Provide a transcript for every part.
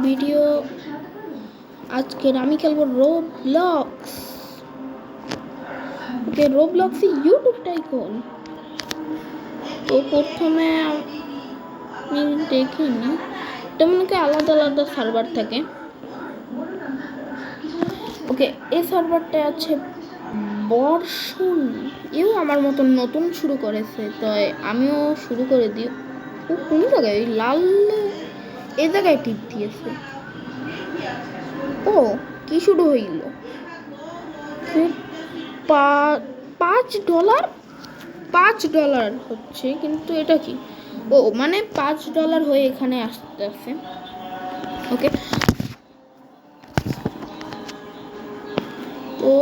Video. আজকের আমি খেলবো রোবলক্স। ওকে, রোবলক্সে ইউটিউব টাইকুন। তো প্রথমে আমি দেখিনি, এটা মনে হয় আলাদা আলাদা সার্ভার থাকে। ওকে, এই সার্ভারটা আছে বর্ষণ। এও আমার মতন নতুন শুরু করেছে, তো আমিও শুরু করে দিই। ও কোন জায়গায় লাল এই জায়গায় টিপ দিয়েছে। ও কি শুরু হইল? $5 $5 হচ্ছে, কিন্তু এটা কি? ও মানে $5 হয়ে এখানে আসতে আছে। ওকে, তো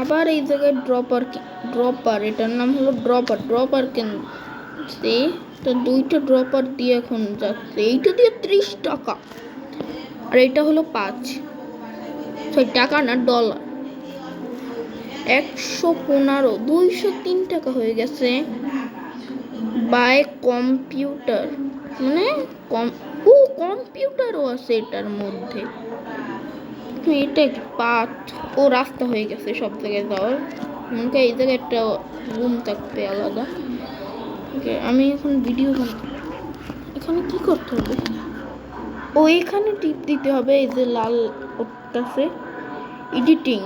আবার এই জায়গায় ড্রপার এটার নাম হলো ড্রপার কেন তো 2টা ড্রপার দিয়ে এখন যাচ্ছে। এইটা দিয়ে $30, আর এটা হলো 5 টাকা না ডলার। 115 203 টাকা হয়ে গেছে বাই কম্পিউটার। মানে কম্পিউটারও আছে এটার মধ্যে। এটা কি পাথ ও রাস্তা হয়ে গেছে সব জায়গায় যাওয়ার। মনে হয় এই জায়গায় একটা রুম থাকবে আলাদা। ওকে, আমি এখন ভিডিও বানাবো। এখানে কি করতে হবে? ও এখানে টিপ দিতে হবে, এই যে লাল ওটাতে এডিটিং,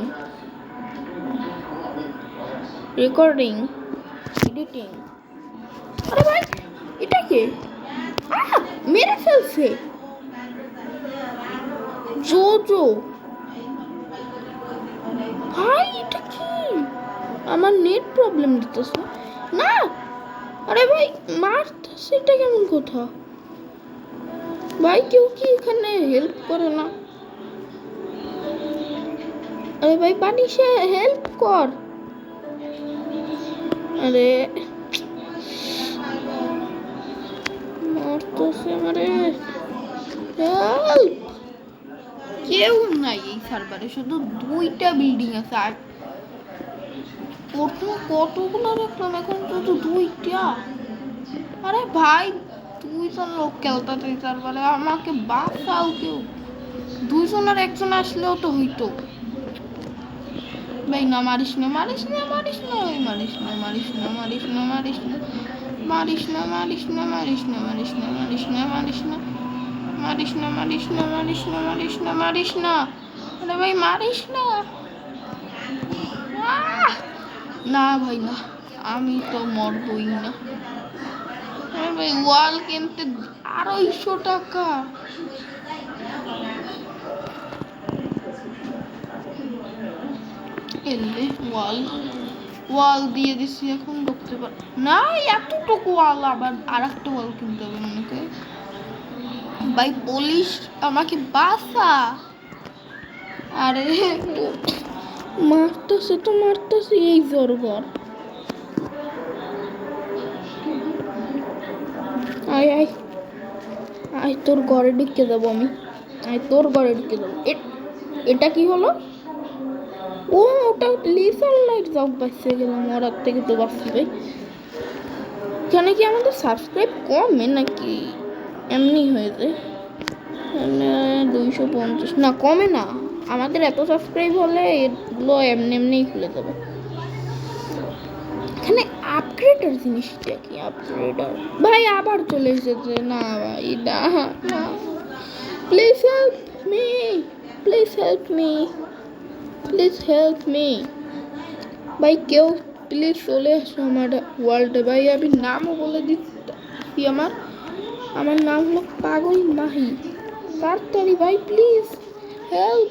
রেকর্ডিং, এডিটিং। আরে ভাই, এটা কে? মেরে ফেলছে জো। ভাই এটা কি? আমার নেট প্রবলেম দিতেছে না। আরে ভাই মারতেছে, এটা কেমন কথা? ভাই কেউ কি এখানে হেল্প করে না? আরে ভাই বানিশে হেল্প কর। আরে মারতেছে আমারে, হেল্প। কেউ নাই এই সার্ভারে, শুধু 2টা বিল্ডিং আছে। আর প্রথমে কতগুলো দেখলাম, এখন শুধু 2টা। আরে ভাই 2জন লোক খেলতে সার্ভারে, আমাকে বাঁচাও কেউ। 2জনের একজন আসলেও তো হইতো। ভাই না, মারিস না মারিস না মারিস না মারিস না মারিস না মারিস না মারিস না মারিস না মারিস না মারিস না মারিস না মারিস না মারিস না মারিস না মারিস না মারিস না মারিস না মারিস না। আরে ভাই মারিস না। না ভাই না, আমি তো মরবই না। আরে ভাই ওয়াল কিনতে 250 টাকা। এলে ওয়াল দিয়ে দিছি, এখন ঢুকতে পার না। এতটুকু ওয়াল, আবার আর একটা ওয়াল কিনতে হবে মনে করে। ভাই পুলিশ আমাকে বাঁচা। আরে মারতেছে এই জোরবার। আয় আয় আয়, তোর ঘরে ঢুকে যাবো আমি। আয় তোর ঘরে ঢুকে যাবো। এটা কি হলো? ও ওটা লিসার লাইট জব বাঁচতে গেলাম, ওরার থেকে তো বাঁচছি ভাই। এখানে কি আমাদের সাবস্ক্রাইব কমে নাকি এমনি হয়ে যায়? 250 না, কমে না। আমাদের এত সাবস্ক্রাইব হলে এগুলো এমনিই খুলে যাবে। এখানে আপগ্রেডার জিনিসটা কি? আপগ্রেডার ভাই আবার চলে এসেছে। না ভাই না, please help me, please help me, please help me. ভাই কেউ প্লিজ চলে আসো আমার ওয়ার্ল্ডে। ভাই আমি নামও বলে দিচ্ছি, আমার নাম হলো পাগল মাহি। তাড়াতাড়ি ভাই প্লিজ হেল্প,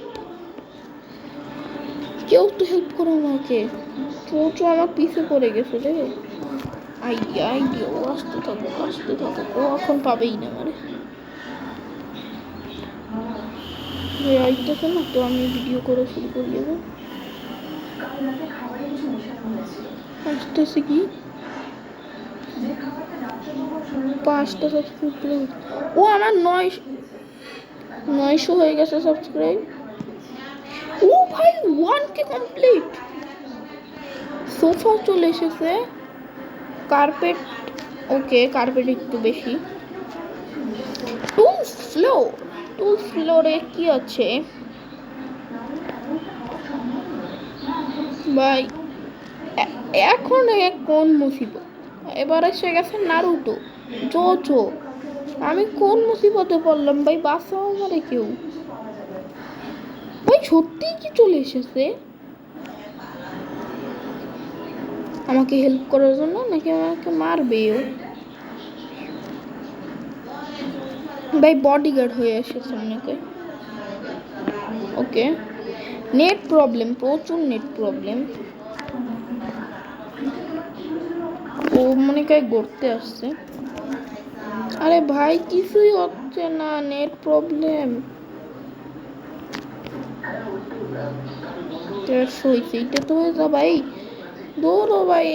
কেউ তো হেল্প করো আমাকে। চোচো আমার পিছে পড়ে গেছে রে। আইডিয়া ও আসতে থাকো, ও এখন পাবেই না মানে। আইতেছে না তো, আমি ভিডিও করে শুরু করে দেবো। আসতেছে কি? 5টা সাবস্ক্রাইব। ও আমার 900 হয়ে গেছে সাবস্ক্রাইব। ও ভাই 1K কমপ্লিট। সোফা চলে এসেছে, কার্পেট। ওকে কার্পেট একটু বেশি। 2 ফ্লোর টু ফ্লোরে কি আছে ভাই? এখন কোন মুসিবত? এবার এসে গেছে নারুটো, জোজো। আমি কোন মুসিবতে পড়লাম ভাই? বাঁচাও আমারে কেউ ভাই। সত্যিই কি চলে এসেছে আমাকে হেল্প করার জন্য, নাকি আমাকে মারবেও ভাই? বডিগার্ড হয়ে এসেছে অনেকে। ওকে, নেট প্রবলেম, প্রচুর নেট প্রবলেম। ও মনে হয় গড়তে আসছে। আরে ভাই কিছুই হচ্ছে না, নেট প্রবলেম। সেইটা তো হয়ে যা ভাই, দৌড়ো ভাই।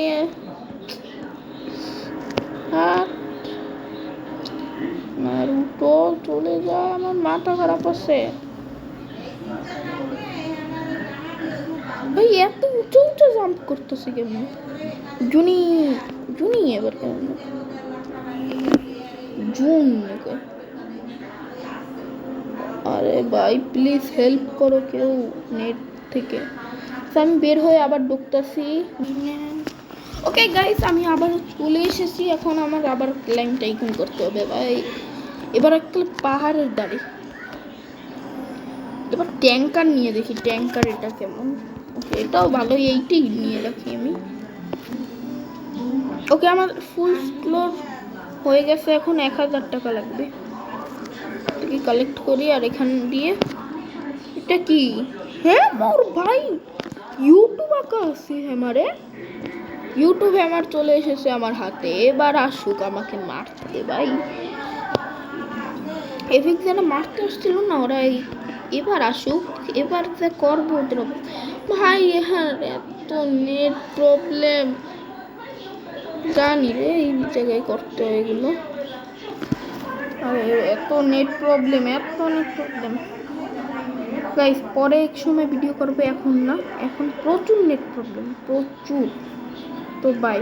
নারুটো চলে যা, আমার মাথা খারাপ আছে ভাই। এত উঁচু উঁচু জাম্প করতেছে কেমন? জুনি জুনি এবার কেমন? জুন নাকি? আরে ভাই প্লিজ হেল্প করো কেউ নেট থেকে। আমি বের হয়ে আবার ঢুকতেছি। ওকে গাইস, আমি আবার চলে এসেছি। এখন আমার আবার ক্লাইম টাইকুন করতে হবে ভাই। এবার একটা পাহাড়ের দাঁড়ি। এবার ট্যাঙ্কার নিয়ে দেখি, ট্যাঙ্কার এটা কেমন। ওকে, এটাও ভালো, এইটাই নিয়ে রাখি আমি। ওকে, আমার ফুল ফ্লোর হয়ে গেছে। এখন 1000 টাকা লাগবে। কি কালেক্ট করি আর এখান দিয়ে। এটা কি? হ্যাঁ মোর ভাই ইউটিউব আঁকা আছে আমারে। ইউটিউবে আমার চলে এসেছে আমার হাতে। এবার আসুক আমাকে মারতে ভাই। এভিক যারা মারতে আসছিল না ওরা এবার আসুক। এবার যা করবো ওদের ভাই। হ্যাঁ, এত নেট প্রবলেম জানি রে, এই জায়গায় করতে হয় এগুলো। এত নেট প্রবলেম, এত নেট প্রবলেম গাইস। পরে এক সময় ভিডিও করবে, এখন না। এখন প্রচুর নেট প্রবলেম, প্রচুর। তো বাই।